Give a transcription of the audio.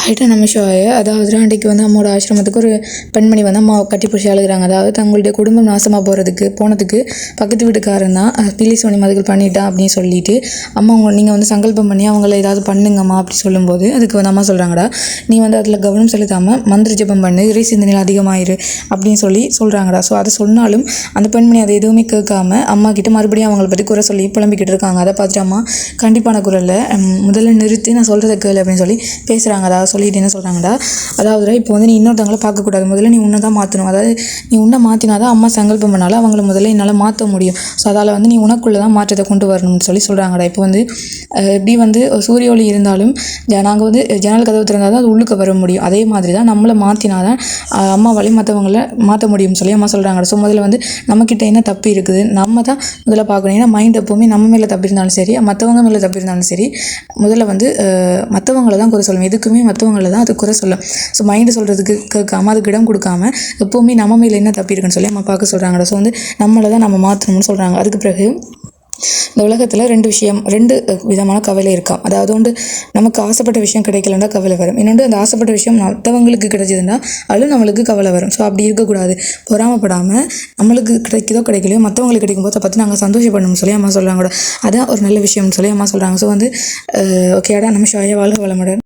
ஆயிட்ட நமசிவாய. அதாவது அன்றைக்கு வந்து அம்மாவோட ஆசிரமத்துக்கு ஒரு பெண்மணி வந்து அம்மா கட்டி பிடிச்சி அழுகிறாங்க. அதாவது தங்களுடைய குடும்பம் நாசமாக போனதுக்கு பக்கத்து வீட்டுக்காரன் தான் பில்லி சோனி மதுகள் பண்ணிட்டான் அப்படின்னு சொல்லிட்டு அம்மா நீங்கள் வந்து சங்கல்பம் பண்ணி அவங்கள ஏதாவது பண்ணுங்கம்மா அப்படி சொல்லும்போது அதுக்கு வந்து அம்மா சொல்கிறாங்கடா, நீ வந்து அதில் கவனம் செலுத்தாமல் மந்திர ஜபம் பண்ணு, இறை சிந்தனையில் அதிகமாயிரு அப்படின்னு சொல்கிறாங்கடா. ஸோ அதை சொன்னாலும் அந்த பெண்மணி அதை எதுவுமே கேட்காம அம்மா கிட்ட மறுபடியும் அவங்கள பற்றி குறை சொல்லி புலம்பிக்கிட்டு இருக்காங்க. அதை பார்த்துட்டு அம்மா கண்டிப்பான குரலில் முதல்ல நிறுத்தி நான் சொல்கிறத கேளு அப்படின்னு சொல்லி பேசுகிறாங்க. அதாவது சொல்லிட்டு என்ன சொல்கிறாங்கடா, அதாவது இப்போ வந்து நீ இன்னொருத்தவங்களை பார்க்கக்கூடாது, முதல்ல நீ உன்னை தான் மாற்றணும். அதாவது நீ உன்னை மாற்றினா தான் அம்மா சங்கல்பம் பண்ணாலும் அவங்கள முதல்ல என்னால் மாற்ற முடியும். ஸோ அதால் வந்து நீ உனக்குள்ளே தான் மாற்றத்தை கொண்டு வரணும்னு சொல்கிறாங்கடா. இப்போ வந்து எப்படி வந்து சூரிய ஒளி இருந்தாலும் நாங்கள் வந்து ஜன்னல் கதவு திறந்தால் தான் அது உள்ளுக்கு வர முடியும். அதே மாதிரி தான் நம்மளை மாற்றினா தான் அம்மாவாலே மற்றவங்கள மாற்ற முடியும்னு சொல்லி அம்மா சொல்கிறாங்க. ஸோ முதல்ல வந்து நம்மக்கிட்ட என்ன தப்பு இருக்குது நம்ம தான் முதல்ல பார்க்கணும். ஏன்னா மைண்ட் எப்போவுமே நம்ம மேலே தப்பு இருந்தாலும் சரி, மற்றவங்க மேலே தப்பு இருந்தாலும் சரி, முதல்ல வந்து மற்றவங்கள தான் குறை சொல்லும். எதுக்குமே மற்றவங்கள தான் அது குறை சொல்லும். ஸோ மைண்டு சொல்கிறதுக்கு கேட்காம அதுக்கு இடம் கொடுக்காம எப்போவுமே நம்ம மேலே என்ன தப்பு இருக்குன்னு சொல்லி அம்மா பார்க்க சொல்கிறாங்க. ஸோ வந்து நம்மளை தான் நம்ம மாற்றணும்னு சொல்கிறாங்க. அதுக்கு பிறகு இந்த உலகத்தில் ரெண்டு விதமான கவலை இருக்காம். அதாவது ஒன்று நமக்கு ஆசைப்பட்ட விஷயம் கிடைக்கலன்னா கவலை வரும். இன்னொன்று அந்த ஆசைப்பட்ட விஷயம் மற்றவங்களுக்கு கிடைச்சதுன்னா அதுவும் நம்மளுக்கு கவலை வரும். ஸோ அப்படி இருக்கக்கூடாது. பொறாமப்படாமல் நம்மளுக்கு கிடைக்குதோ கிடைக்கலையோ மற்றவங்களுக்கு கிடைக்கும்போது அதை பார்த்து நாங்கள் சந்தோஷப்படணும்னு சொல்லி அம்மா சொல்கிறாங்க. அதான் ஒரு நல்ல விஷயம்னு சொல்லி அம்மா சொல்கிறாங்க. ஸோ வந்து ஓகேடா, நம்ம ஷாயா வாழ்க வளமுடன்.